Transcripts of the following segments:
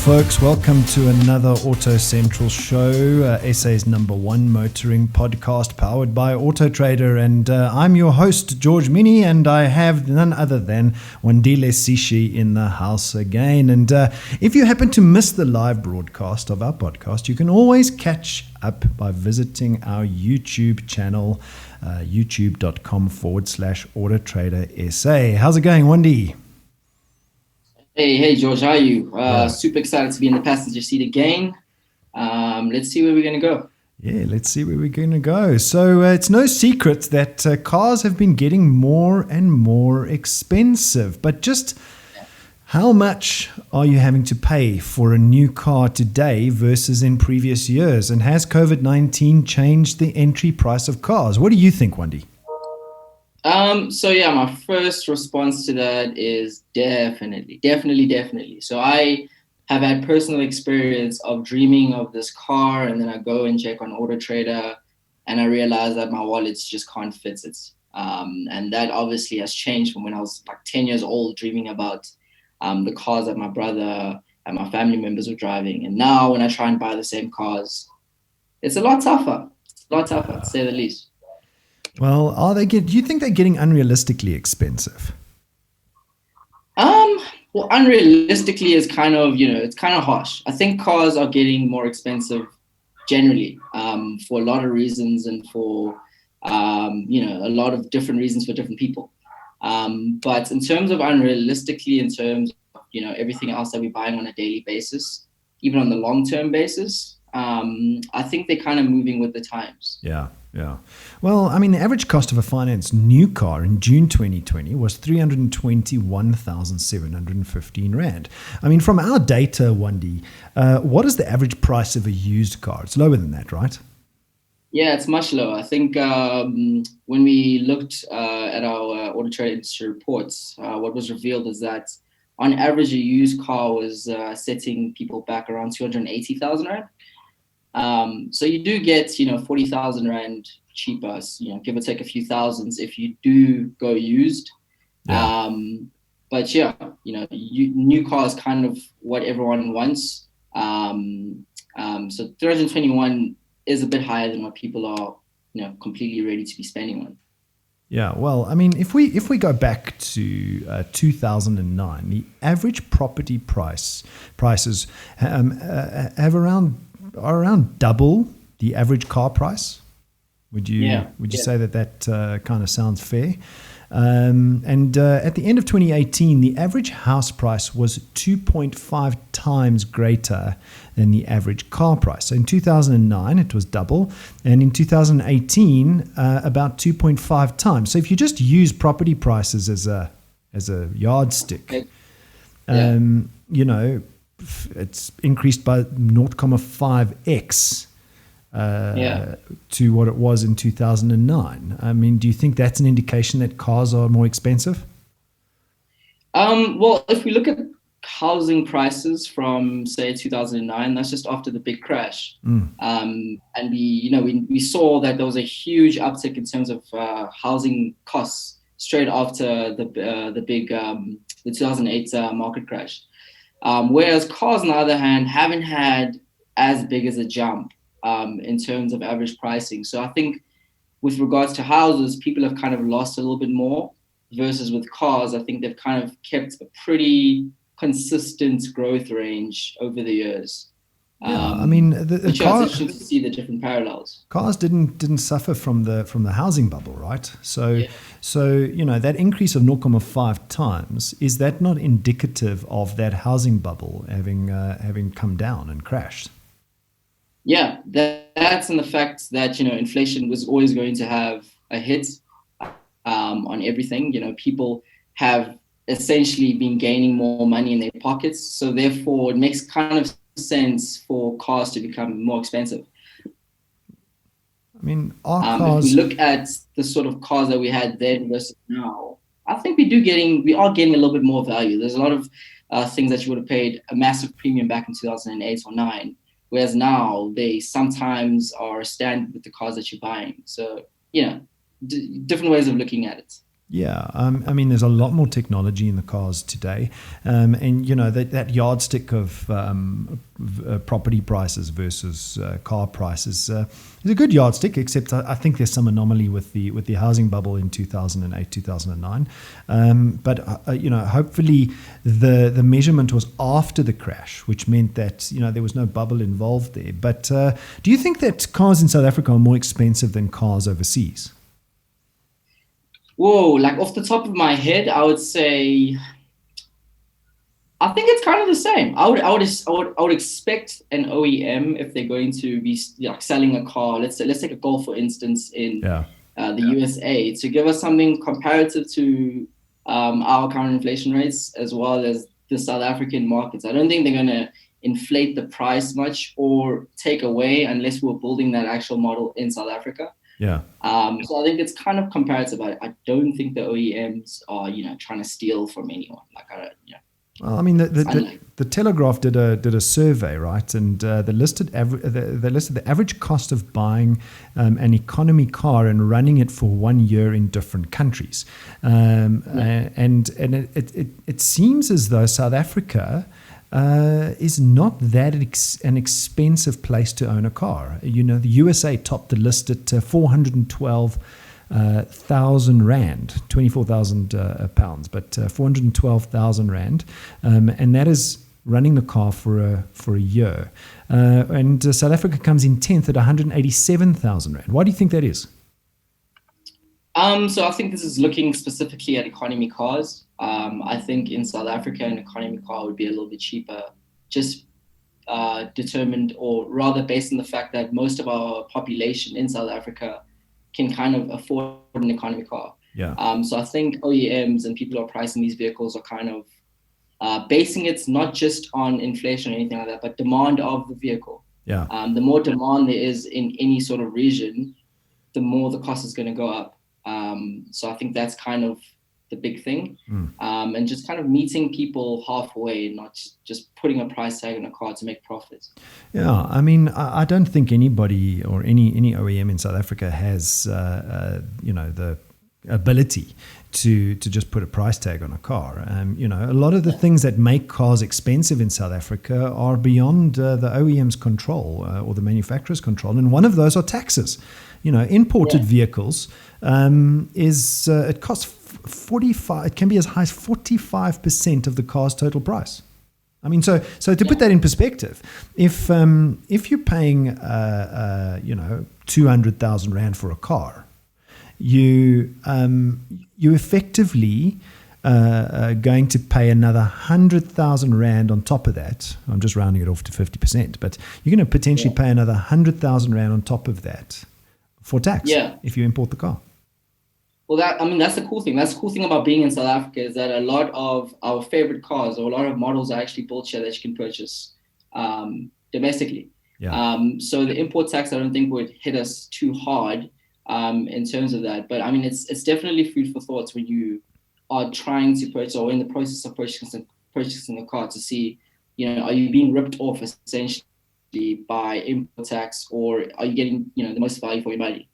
folks. Welcome to another AutoCentral show, SA's #1 motoring podcast powered by AutoTrader. And I'm your host, George Mini, and I have none other than Wandi in the house again. And if you happen to miss the live broadcast of our podcast, you can always catch up by visiting our YouTube channel, youtube.com/AutoTrader SA. How's it going, Wandi? Hey, George, how are you? Super excited to be in the passenger seat again. Let's see where we're going to go. Yeah, let's see where we're going to go. So it's no secret that cars have been getting more and more expensive. But just how much are you having to pay for a new car today versus in previous years? And has COVID-19 changed the entry price of cars? What do you think, Wandi? My first response to that is definitely. So I have had personal experience of dreaming of this car, and then I go and check on AutoTrader, and I realize that my wallets just can't fit it. And that obviously has changed from when I was like 10 years old, dreaming about the cars that my brother and my family members were driving. And now when I try and buy the same cars, it's a lot tougher. To say the least. Well, do you think they're getting unrealistically expensive? Well, unrealistically is kind of, it's kind of harsh. I think cars are getting more expensive generally, for a lot of reasons and for, a lot of different reasons for different people. But in terms of unrealistically, in terms of, everything else that we're buying on a daily basis, even on the long-term basis, I think they're kind of moving with the times. Yeah. Well, I mean, the average cost of a financed new car in June 2020 was 321,715 Rand. I mean, from our data, Wandi, what is the average price of a used car? It's lower than that, right? Yeah, it's much lower. I think when we looked at our AutoTrader industry reports, what was revealed is that on average, a used car was setting people back around 280,000 Rand. So you do get, 40,000 Rand cheaper, give or take a few thousands if you do go used. Yeah. But yeah, new car is kind of what everyone wants. So 321 is a bit higher than what people are, completely ready to be spending on. Yeah, well, I mean, if we go back to 2009, the average property prices have around double the average car price. Would you say that kind of sounds fair? And at the end of 2018, the average house price was 2.5 times greater than the average car price. So in 2009, it was double, and in 2018, about 2.5 times. So if you just use property prices as a yardstick, it's increased by 0.5x to what it was in 2009. I mean, do you think that's an indication that cars are more expensive? Well, if we look at housing prices from, say, 2009, that's just after the big crash. And we saw that there was a huge uptick in terms of housing costs straight after the 2008 market crash. Whereas cars, on the other hand, haven't had as big as a jump in terms of average pricing. So I think with regards to houses, people have kind of lost a little bit more versus with cars. I think they've kind of kept a pretty consistent growth range over the years. I mean, it's interesting to see the different parallels. Cars didn't suffer from the housing bubble, right? So that increase of 0.5 times, is that not indicative of that housing bubble having come down and crashed? Yeah, that's in the fact that inflation was always going to have a hit on everything. People have essentially been gaining more money in their pockets, so therefore it makes kind of sense for cars to become more expensive. I mean, cars... if we look at the sort of cars that we had then versus now, I think we are getting a little bit more value. There's a lot of things that you would have paid a massive premium back in 2008 or 9, whereas now they sometimes are standard with the cars that you're buying. So different ways of looking at it. Yeah, I mean, there's a lot more technology in the cars today, and that yardstick of property prices versus car prices is a good yardstick. Except I think there's some anomaly with the housing bubble in 2008, 2009. But hopefully the measurement was after the crash, which meant that there was no bubble involved there. But do you think that cars in South Africa are more expensive than cars overseas? Whoa, like off the top of my head, I would say I think it's kind of the same. I would expect an OEM if they're going to be like selling a car. Let's take a Golf for instance in the USA to give us something comparative to our current inflation rates as well as the South African markets. I don't think they're going to inflate the price much or take away unless we're building that actual model in South Africa. Yeah. So I think it's kind of comparative. I don't think the OEMs are, trying to steal from anyone. Like Well, I mean, the Telegraph did a survey, right? And they listed the average cost of buying an economy car and running it for 1 year in different countries. And it seems as though South Africa is not that an expensive place to own a car. The USA topped the list at 412,000 rand, 24,000 pounds, but 412,000 rand, and that is running the car for a year. And South Africa comes in 10th at 187,000 rand. Why do you think that is? So I think this is looking specifically at economy cars. I think in South Africa, an economy car would be a little bit cheaper, just determined or rather based on the fact that most of our population in South Africa can kind of afford an economy car. Yeah. So I think OEMs and people who are pricing these vehicles are kind of basing it not just on inflation or anything like that, but demand of the vehicle. Yeah. The more demand there is in any sort of region, the more the cost is going to go up. So I think that's kind of the big thing. And just kind of meeting people halfway, not just putting a price tag on a car to make profits. Yeah, I mean, I don't think anybody or any OEM in South Africa has the ability to just put a price tag on a car. A lot of the things that make cars expensive in South Africa are beyond the OEM's control or the manufacturer's control, and one of those are taxes. Imported vehicles it costs 45. It can be as high as 45% of the car's total price. I mean, so to put that in perspective, if you're paying 200,000 rand for a car, you effectively going to pay another 100,000 rand on top of that. I'm just rounding it off to 50%, but you're going to potentially pay another 100,000 rand on top of that for tax if you import the car. Well, that's the cool thing. That's the cool thing about being in South Africa is that a lot of our favorite cars or a lot of models are actually built here that you can purchase domestically. Yeah. So the import tax, I don't think would hit us too hard in terms of that. But I mean, it's definitely food for thoughts when you are trying to purchase or in the process of purchasing a car to see, are you being ripped off essentially by import tax, or are you getting the most value for your money?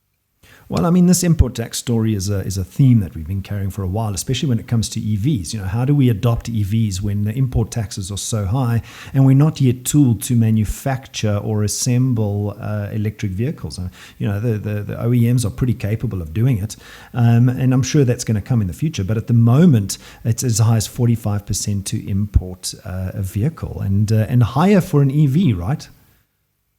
Well, I mean, this import tax story is a theme that we've been carrying for a while, especially when it comes to EVs. How do we adopt EVs when the import taxes are so high and we're not yet tooled to manufacture or assemble electric vehicles? The OEMs are pretty capable of doing it, and I'm sure that's going to come in the future. But at the moment, it's as high as 45% to import a vehicle, and higher for an EV, right?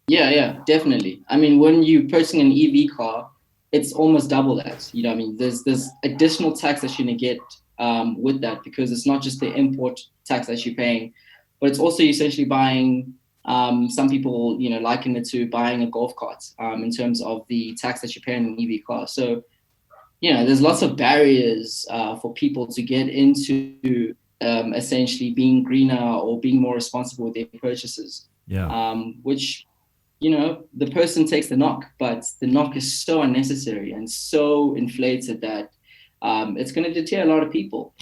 Yeah, definitely. I mean, when you're purchasing an EV car, it's almost double that. I mean, there's additional tax that you're going to get with that, because it's not just the import tax that you're paying, but it's also essentially buying, some people, liken it to buying a golf cart in terms of the tax that you pay in an EV car. So, there's lots of barriers for people to get into essentially being greener or being more responsible with their purchases. Yeah. Which the person takes the knock, but the knock is so unnecessary and so inflated that it's going to deter a lot of people.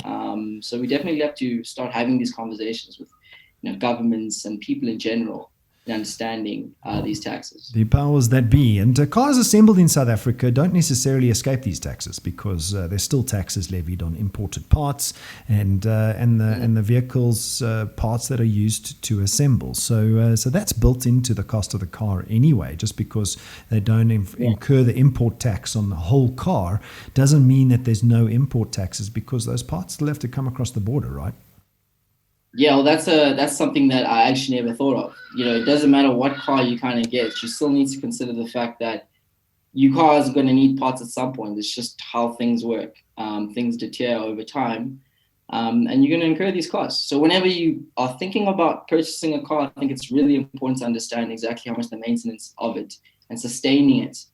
So we definitely have to start having these conversations with governments and people in general in understanding these taxes. The powers that be. And cars assembled in South Africa don't necessarily escape these taxes because there's still taxes levied on imported parts and the vehicles parts that are used to assemble. So that's built into the cost of the car anyway. Just because they don't incur the import tax on the whole car doesn't mean that there's no import taxes, because those parts still have to come across the border, right? Yeah, well, that's something that I actually never thought of. It doesn't matter what car you kind of get, you still need to consider the fact that your car is going to need parts at some point. It's just how things work. Things deteriorate over time, and you're going to incur these costs. So whenever you are thinking about purchasing a car, I think it's really important to understand exactly how much the maintenance of it and sustaining it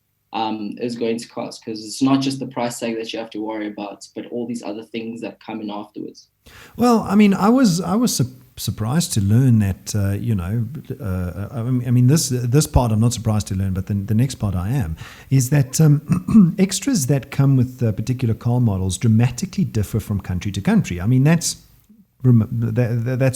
is going to cost, because it's not just the price tag that you have to worry about, but all these other things that come in afterwards. Well, I mean, I was surprised to learn that this part I'm not surprised to learn, but the next part I am, is that extras that come with particular car models dramatically differ from country to country. I mean, that's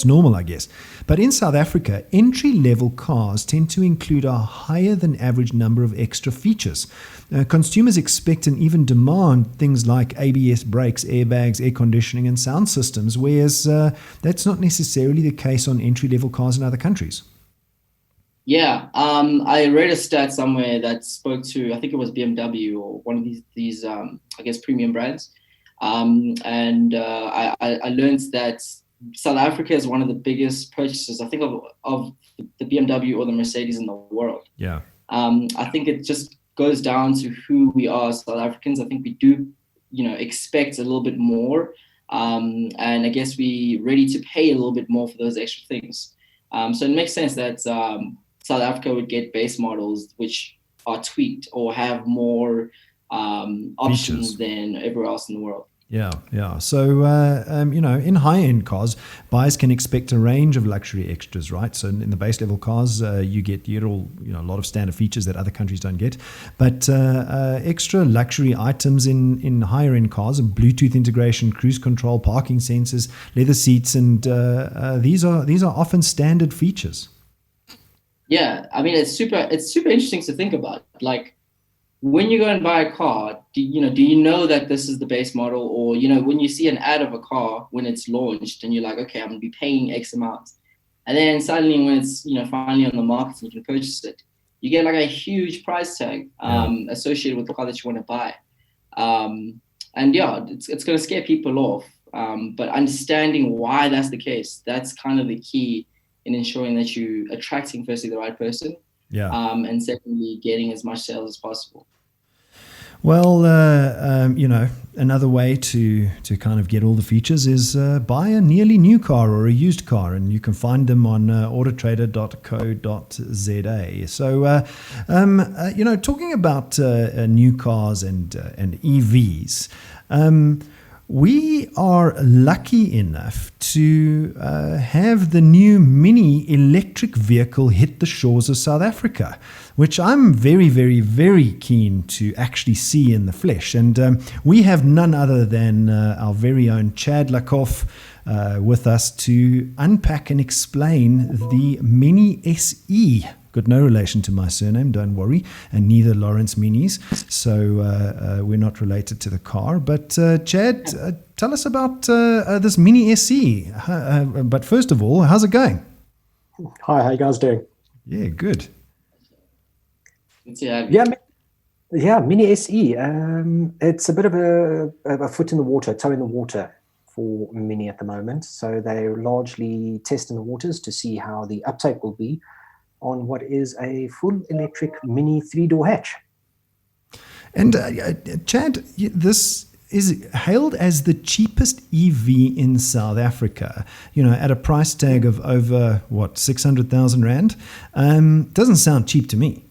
normal, I guess. But in South Africa, entry-level cars tend to include a higher than average number of extra features. Consumers expect and even demand things like ABS brakes, airbags, air conditioning, and sound systems, whereas that's not necessarily the case on entry-level cars in other countries. Yeah, I read a stat somewhere that spoke to, I think it was BMW or one of these I guess, premium brands. I learned that South Africa is one of the biggest purchasers, I think, of the BMW or the Mercedes in the world. Yeah. I think it just goes down to who we are as South Africans. I think we do, expect a little bit more. And I guess we're ready to pay a little bit more for those extra things. So it makes sense that South Africa would get base models which are tweaked or have more options than everywhere else in the world. Yeah. So, in high-end cars, buyers can expect a range of luxury extras, right? So in the base level cars, you get a lot of standard features that other countries don't get. But extra luxury items in higher-end cars, and Bluetooth integration, cruise control, parking sensors, leather seats, and these are often standard features. Yeah, I mean, it's super interesting to think about. Like, when you go and buy a car, do you know that this is the base model? Or, when you see an ad of a car when it's launched and you're like, okay, I'm going to be paying X amount. And then suddenly when it's, finally on the market and you can purchase it, you get like a huge price tag associated with the car that you want to buy. It's going to scare people off. But understanding why that's the case, that's kind of the key in ensuring that you're attracting, firstly, the right person. Yeah. And secondly, getting as much sales as possible. Well, another way to kind of get all the features is buy a nearly new car or a used car, and you can find them on autotrader.co.za. So, talking about new cars and EVs, we are lucky enough to have the new mini electric vehicle hit the shores of South Africa, which I'm very, very, very keen to actually see in the flesh. And we have none other than our very own Chad Lückhoff with us to unpack and explain the Mini SE. Got no relation to my surname, don't worry, and neither Lawrence Minis, so we're not related to the car. But Chad, tell us about this Mini SE. But first of all, how's it going? Hi, how you guys doing? Yeah, good. Yeah, Mini SE. It's a bit of a foot in the water, toe in the water for Mini at the moment. So they're largely testing the waters to see how the uptake will be on what is a full electric Mini 3-door hatch. And Chad, this is hailed as the cheapest EV in South Africa, at a price tag of over, 600,000 Rand? Doesn't sound cheap to me.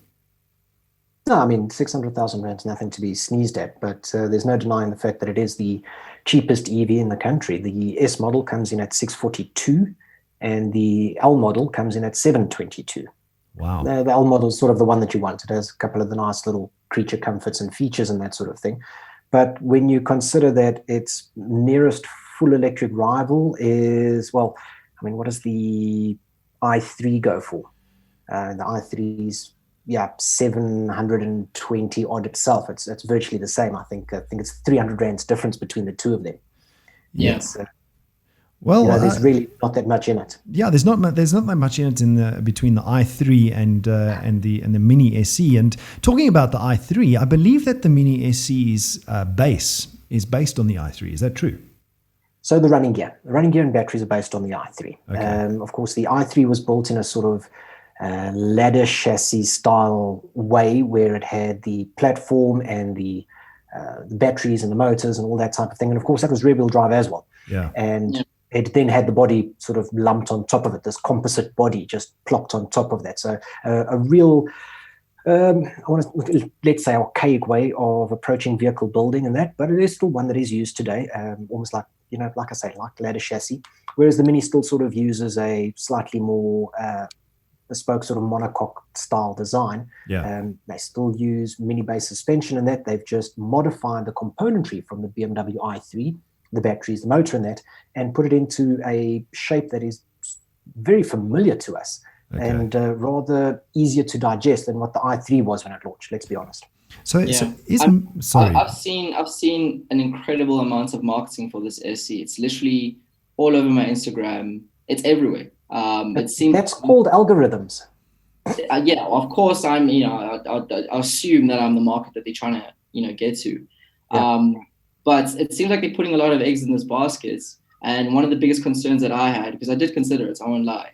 No, I mean, 600,000 Rand is nothing to be sneezed at, but there's no denying the fact that it is the cheapest EV in the country. The S model comes in at 642, and the L model comes in at 722. Wow. The L model is sort of the one that you want. It has a couple of the nice little creature comforts and features and that sort of thing. But when you consider that its nearest full electric rival is, what does the i3 go for? The i3's 720 odd itself. It's virtually the same. I think it's 300 rands difference between the two of them. Yeah. There's really not that much in it. Yeah, there's not that much in it between the i3 and the Mini SE. And talking about the i3, I believe that the Mini SE's base is based on the i3. Is that true? So the running gear and batteries are based on the i3. Okay. Of course, the i3 was built in a sort of ladder chassis style way, where it had the platform and the batteries and the motors and all that type of thing. And of course, that was rear-wheel drive as well. Yeah. And it then had the body sort of lumped on top of it, this composite body just plopped on top of that. So a real, let's say, archaic way of approaching vehicle building and that, but it is still one that is used today, almost like, like I say, like ladder chassis, whereas the Mini still sort of uses a slightly more bespoke sort of monocoque style design. Yeah. They still use Mini base suspension and that. They've just modified the componentry from the BMW i3, the batteries, the motor and that, and put it into a shape that is very familiar to us. Okay. And rather easier to digest than what the i3 was when it launched, let's be honest. I've seen an incredible amount of marketing for this SE. It's literally all over my Instagram. It's everywhere. It seems that's called algorithms. Yeah, of course. I assume that I'm the market that they're trying to get to. Yeah. But it seems like they're putting a lot of eggs in this basket. And one of the biggest concerns that I had, because I did consider it, I won't lie,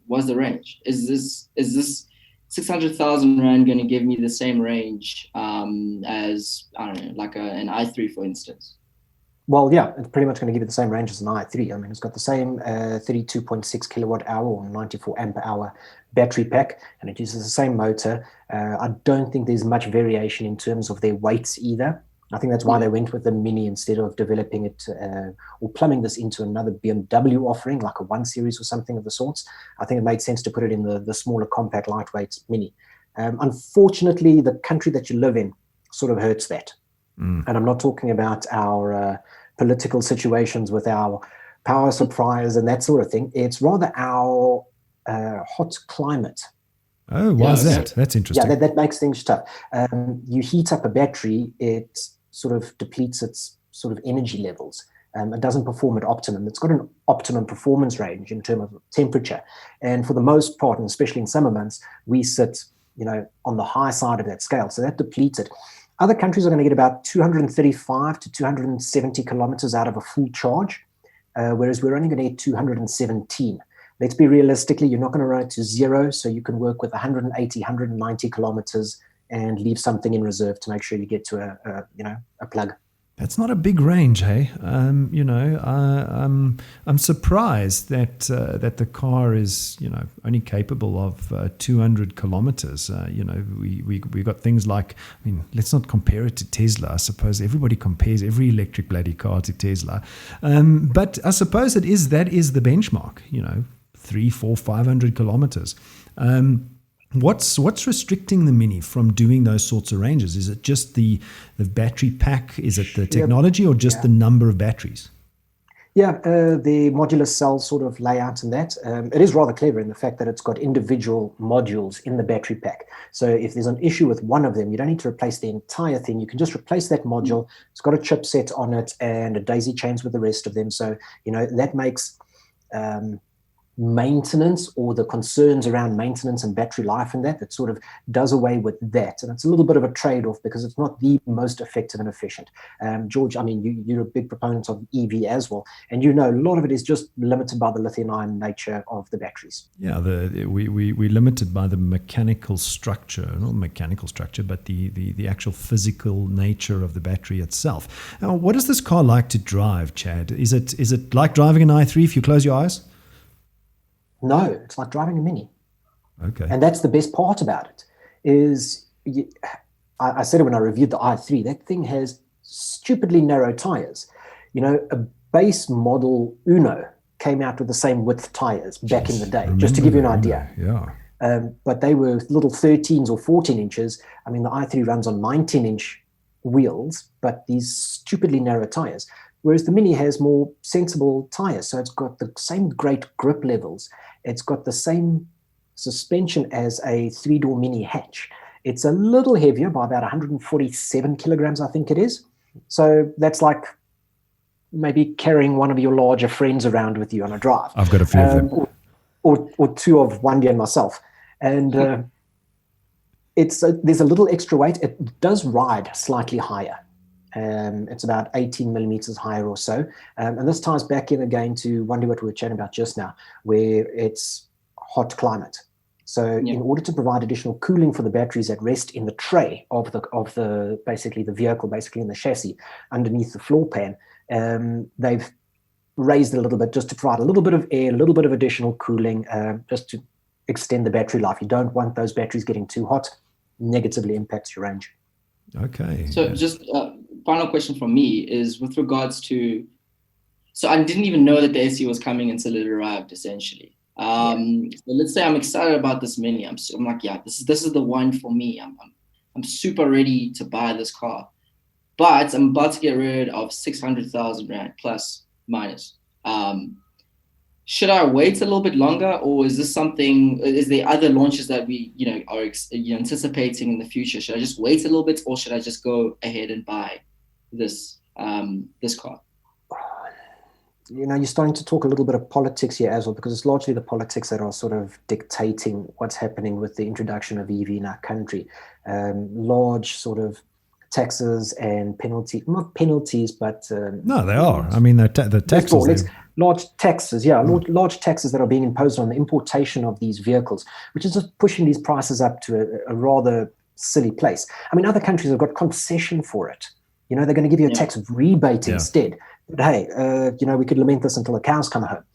was the range. Is this 600,000 Rand going to give me the same range as, I don't know, like an i3, for instance? Well, yeah, it's pretty much going to give you the same range as an i3. I mean, it's got the same 32.6 kilowatt hour or 94 ampere hour battery pack, and it uses the same motor. I don't think there's much variation in terms of their weights either. I think that's why they went with the Mini instead of developing it or plumbing this into another BMW offering, like a 1 Series or something of the sorts. I think it made sense to put it in the smaller, compact, lightweight Mini. Unfortunately, the country that you live in sort of hurts that. And I'm not talking about our political situations with our power suppliers and that sort of thing. It's rather our hot climate. Oh, why is that? That's interesting. Yeah, that makes things tough. You heat up a battery, it sort of depletes its sort of energy levels. It doesn't perform at optimum. It's got an optimum performance range in terms of temperature. And for the most part, and especially in summer months, we sit, on the high side of that scale. So that depletes it. Other countries are going to get about 235 to 270 kilometers out of a full charge, whereas we're only going to get 217. Let's be realistically, you're not going to run it to zero, so you can work with 180, 190 kilometers and leave something in reserve to make sure you get to a plug. That's not a big range, hey? I'm surprised that the car is, only capable of 200 kilometers. We got things like, let's not compare it to Tesla. I suppose everybody compares every electric bloody car to Tesla. But I suppose that is the benchmark, 300, 400, 500 kilometers. What's restricting the Mini from doing those sorts of ranges? Is it just the battery pack? Is it the technology or just the number of batteries? Yeah, the modular cell sort of layout and that. It is rather clever in the fact that it's got individual modules in the battery pack. So if there's an issue with one of them, you don't need to replace the entire thing. You can just replace that module. It's got a chipset on it and a daisy chains with the rest of them. So, that makes maintenance or the concerns around maintenance and battery life and that sort of does away with that. And it's a little bit of a trade-off because it's not the most effective and efficient. George, you're a big proponent of EV as well, and a lot of it is just limited by the lithium-ion nature of the batteries. Yeah, we're limited by the mechanical structure, not mechanical structure, but the actual physical nature of the battery itself. Now, what is this car like to drive, Chad? Is it like driving an i3 if you close your eyes? No, it's like driving a Mini. Okay. And that's the best part about it, is I said it when I reviewed the i3, that thing has stupidly narrow tires. A base model Uno came out with the same width tires back in the day, just to give you an idea. Yeah. But they were little 13s or 14 inches. The i3 runs on 19-inch wheels, but these stupidly narrow tires. Whereas the Mini has more sensible tires. So it's got the same great grip levels. It's got the same suspension as a 3-door mini hatch. It's a little heavier by about 147 kilograms, I think it is. So that's like maybe carrying one of your larger friends around with you on a drive. I've got a few of them. Or two of Wandi and myself. And there's a little extra weight. It does ride slightly higher. It's about 18 millimeters higher or so. And this ties back in again to Wandi, what we were chatting about just now, where it's hot climate. So in order to provide additional cooling for the batteries that rest in the tray of the basically the vehicle, basically in the chassis, underneath the floor pan, they've raised it a little bit just to provide a little bit of air, a little bit of additional cooling, just to extend the battery life. You don't want those batteries getting too hot, negatively impacts your range. Okay. So just final question from me is with regards to, so I didn't even know that the SE was coming until it arrived, essentially. So let's say I'm excited about this Mini. I'm like, yeah, this is the one for me. I'm super ready to buy this car, but I'm about to get rid of 600,000 Rand plus minus. Should I wait a little bit longer, or is there other launches that we, are anticipating in the future? Should I just wait a little bit, or should I just go ahead and buy this car? You're starting to talk a little bit of politics here as well, because it's largely the politics that are sort of dictating what's happening with the introduction of EV in our country. Large sort of taxes and penalties, not penalties, but... no, they are. I mean, the taxes... Large taxes, large taxes that are being imposed on the importation of these vehicles, which is just pushing these prices up to a rather silly place. I mean, other countries have got concession for it. They're going to give you a tax rebate instead. But hey, we could lament this until the cows come home,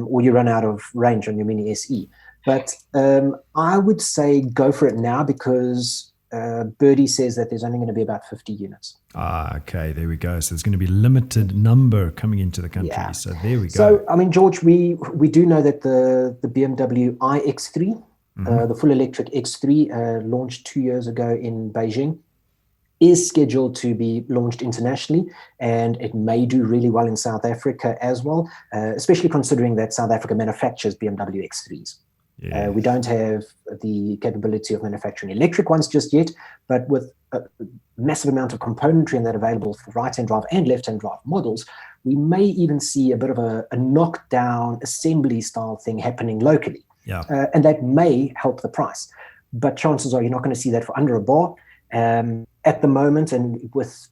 or you run out of range on your Mini SE. But I would say go for it now, because Birdie says that there's only going to be about 50 units. Okay, there we go. So there's going to be limited number coming into the country. Yeah. So there we go. So, I mean, George, we do know that the BMW iX3, the full electric X3, launched 2 years ago in Beijing, is scheduled to be launched internationally, and it may do really well in South Africa as well, especially considering that South Africa manufactures BMW X3s. Yeah. We don't have the capability of manufacturing electric ones just yet, but with a massive amount of componentry and that available for right-hand drive and left-hand drive models, we may even see a bit of a knockdown assembly style thing happening locally. Yeah. And that may help the price. But chances are you're not going to see that for under a bar at the moment, and with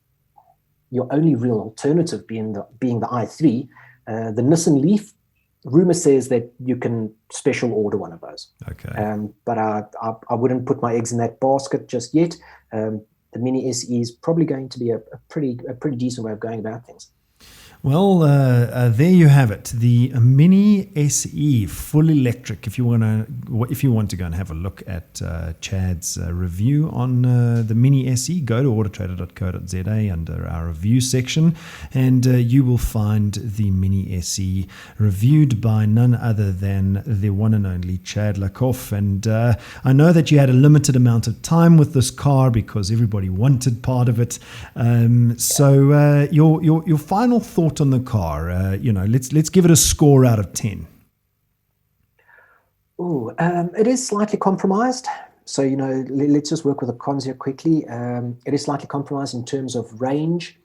your only real alternative being the i3, the Nissan Leaf. Rumor says that you can special order one of those. Okay. But I wouldn't put my eggs in that basket just yet. The Mini SE is probably going to be a pretty decent way of going about things. Well, there you have it. The Mini SE full electric. If you want to go and have a look at Chad's review on the Mini SE, go to autotrader.co.za under our review section, and you will find the Mini SE reviewed by none other than the one and only Chad Lückhoff. And I know that you had a limited amount of time with this car because everybody wanted part of it. So your final thought on the car, let's give it a score out of 10. It is slightly compromised. So, let's just work with the cons here quickly. It is slightly compromised in terms of range.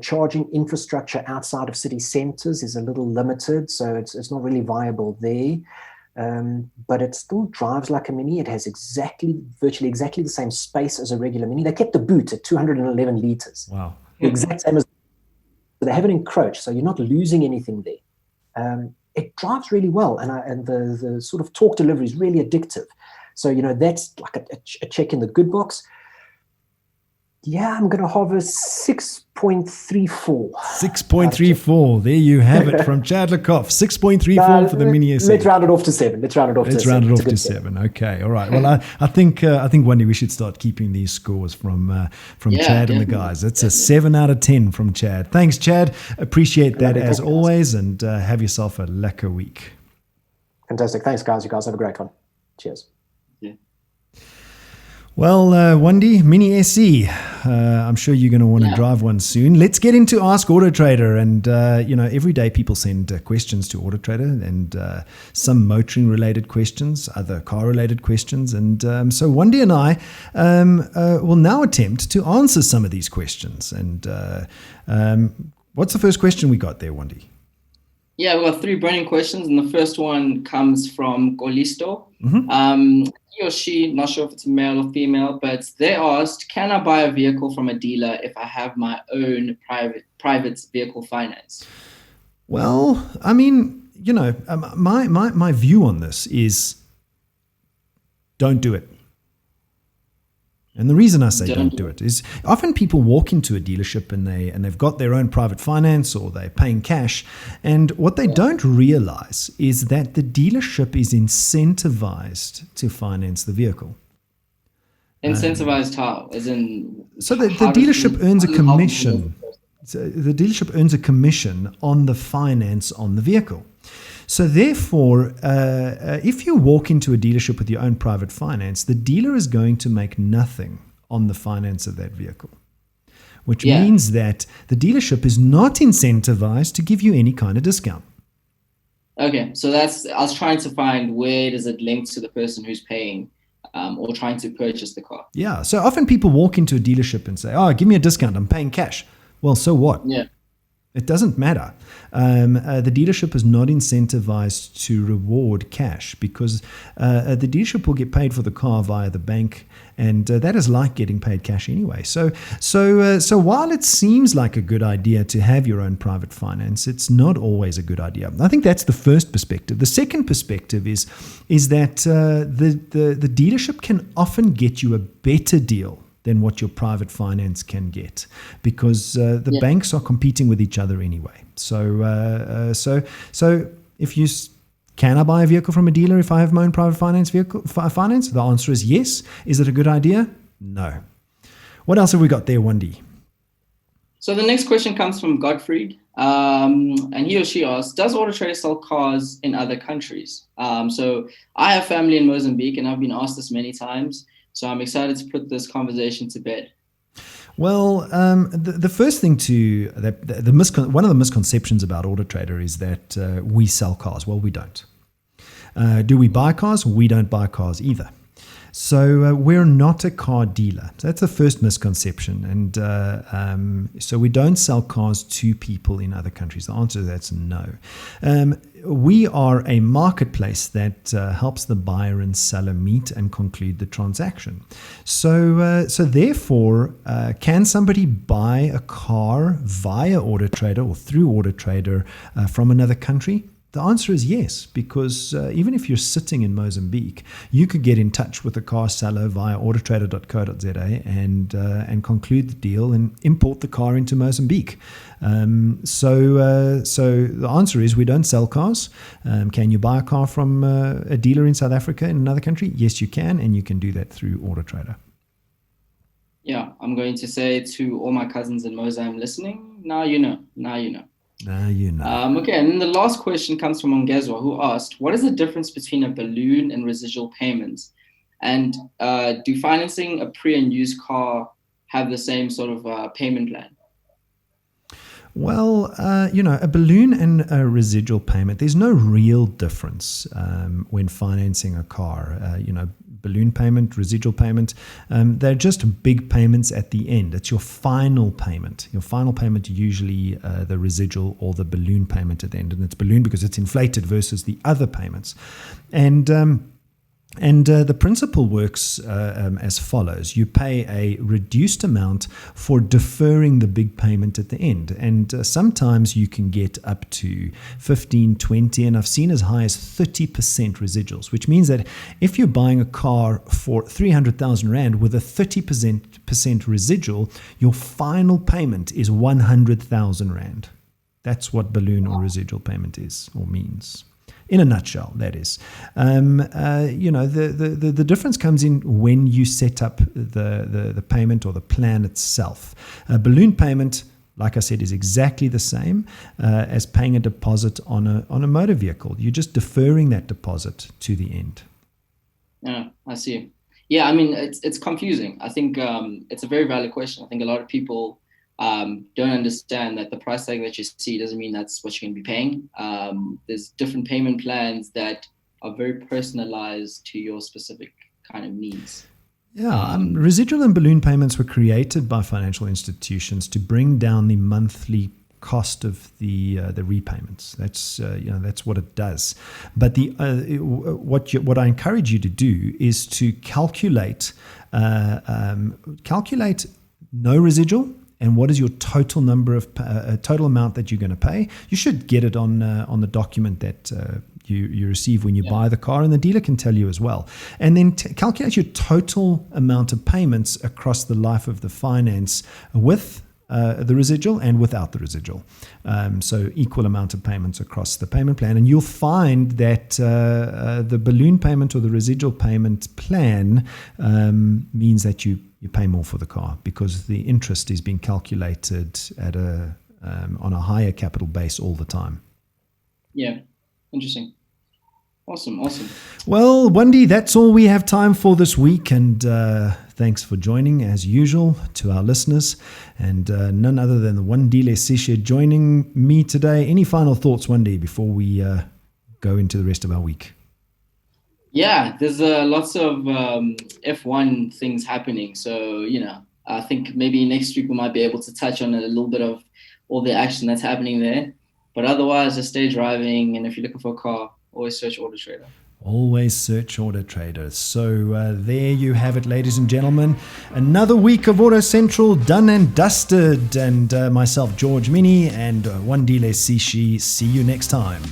Charging infrastructure outside of city centers is a little limited, so it's not really viable there. But it still drives like a Mini. It has virtually exactly the same space as a regular Mini. They kept the boot at 211 liters. Wow. The exact same as they haven't encroached, so you're not losing anything there. It drives really well, and the sort of torque delivery is really addictive. So, that's like a check in the good box. Yeah, I'm going to hover 6.34. 6.34. There you have it from Chad Lückhoff. 6.34 for the Mini SE. Let's round it off to 7. Let's round it off to 7. Okay, all right. Well, I think Wandi, we should start keeping these scores from Chad and the guys. It's a 7 out of 10 from Chad. Thanks, Chad. Appreciate that as always, and have yourself a lekker week. Fantastic. Thanks, guys. You guys have a great one. Cheers. Well, Wandi, Mini SE, I'm sure you're going to want to drive one soon. Let's get into Ask AutoTrader. And, every day people send questions to AutoTrader, and some motoring-related questions, other car-related questions. And so Wandi and I will now attempt to answer some of these questions. And what's the first question we got there, Wandi? Yeah, we've got 3 burning questions, and the first one comes from Golisto. He or she, not sure if it's male or female, but they asked, can I buy a vehicle from a dealer if I have my own private vehicle finance? Well, I mean, my view on this is don't do it. And the reason I say don't do it is often people walk into a dealership and they've got their own private finance, or they're paying cash. And what they don't realize is that the dealership is incentivized to finance the vehicle. Incentivized how? As in, so the dealership earns a commission. So the dealership earns a commission on the finance on the vehicle. So therefore, if you walk into a dealership with your own private finance, the dealer is going to make nothing on the finance of that vehicle, which means that the dealership is not incentivized to give you any kind of discount. Okay, so I was trying to find where does it link to the person who's paying or trying to purchase the car. Yeah, so often people walk into a dealership and say, oh, give me a discount, I'm paying cash. Well, so what? Yeah. It doesn't matter. The dealership is not incentivized to reward cash, because the dealership will get paid for the car via the bank, and that is like getting paid cash anyway. So while it seems like a good idea to have your own private finance, it's not always a good idea. I think that's the first perspective. The second perspective is that the dealership can often get you a better deal than what your private finance can get, because the banks are competing with each other anyway. So if can I buy a vehicle from a dealer if I have my own private finance? The answer is yes. Is it a good idea? No. What else have we got there, Wandi? So the next question comes from Gottfried, and he or she asks, does AutoTrader sell cars in other countries? So I have family in Mozambique, and I've been asked this many times. So I'm excited to put this conversation to bed. Well, the first thing one of the misconceptions about AutoTrader is that we sell cars. Well, we don't. Do we buy cars? We don't buy cars either. So we're not a car dealer. So that's the first misconception. And so we don't sell cars to people in other countries. The answer to that's no. We are a marketplace that helps the buyer and seller meet and conclude the transaction. So therefore, can somebody buy a car via AutoTrader or through AutoTrader from another country? The answer is yes, because even if you're sitting in Mozambique, you could get in touch with a car seller via autotrader.co.za and conclude the deal and import the car into Mozambique. So the answer is we don't sell cars. Can you buy a car from a dealer in South Africa in another country? Yes, you can, and you can do that through AutoTrader. Yeah, I'm going to say to all my cousins in Mozambique listening, now you know. Okay, and then the last question comes from Ongezwa, who asked, what is the difference between a balloon and residual payments? And do financing a pre and used car have the same sort of payment plan? Well, a balloon and a residual payment, there's no real difference when financing a car. Balloon payment, residual payment, they're just big payments at the end. It's your final payment. Your final payment, usually the residual or the balloon payment at the end. And it's balloon because it's inflated versus the other payments. And the principle works as follows. You pay a reduced amount for deferring the big payment at the end. And sometimes you can get up to 15, 20, and I've seen as high as 30% residuals, which means that if you're buying a car for 300,000 Rand with a 30% residual, your final payment is 100,000 Rand. That's what balloon or residual payment is or means. In a nutshell, that is. The difference comes in when you set up the payment or the plan itself. A balloon payment, like I said, is exactly the same as paying a deposit on a motor vehicle. You're just deferring that deposit to the end. Yeah, I see. Yeah, I mean, it's confusing. I think it's a very valid question. I think a lot of people don't understand that the price tag that you see doesn't mean that's what you're going to be paying. There's different payment plans that are very personalized to your specific kind of needs. Yeah, residual and balloon payments were created by financial institutions to bring down the monthly cost of the repayments. That's that's what it does. But what I encourage you to do is to calculate no residual and what is your total number of total amount that you're going to pay. You should get it on the document that you receive when you buy the car, and the dealer can tell you as well. And then calculate your total amount of payments across the life of the finance with the residual and without the residual. So equal amount of payments across the payment plan. And you'll find that the balloon payment or the residual payment plan means that you pay more for the car because the interest is being calculated at on a higher capital base all the time. Yeah, interesting. Awesome. Well, Wandi, that's all we have time for this week. And thanks for joining, as usual, to our listeners. And none other than the Wandi Lesisha joining me today. Any final thoughts, Wandi, before we go into the rest of our week? Yeah, there's lots of F1 things happening. So, I think maybe next week we might be able to touch on a little bit of all the action that's happening there. But otherwise, just stay driving. And if you're looking for a car, always search AutoTrader. Always search AutoTrader. So there you have it, ladies and gentlemen. Another week of AutoCentral done and dusted. And myself, George Mini, and Wandi Lesishi. See you next time.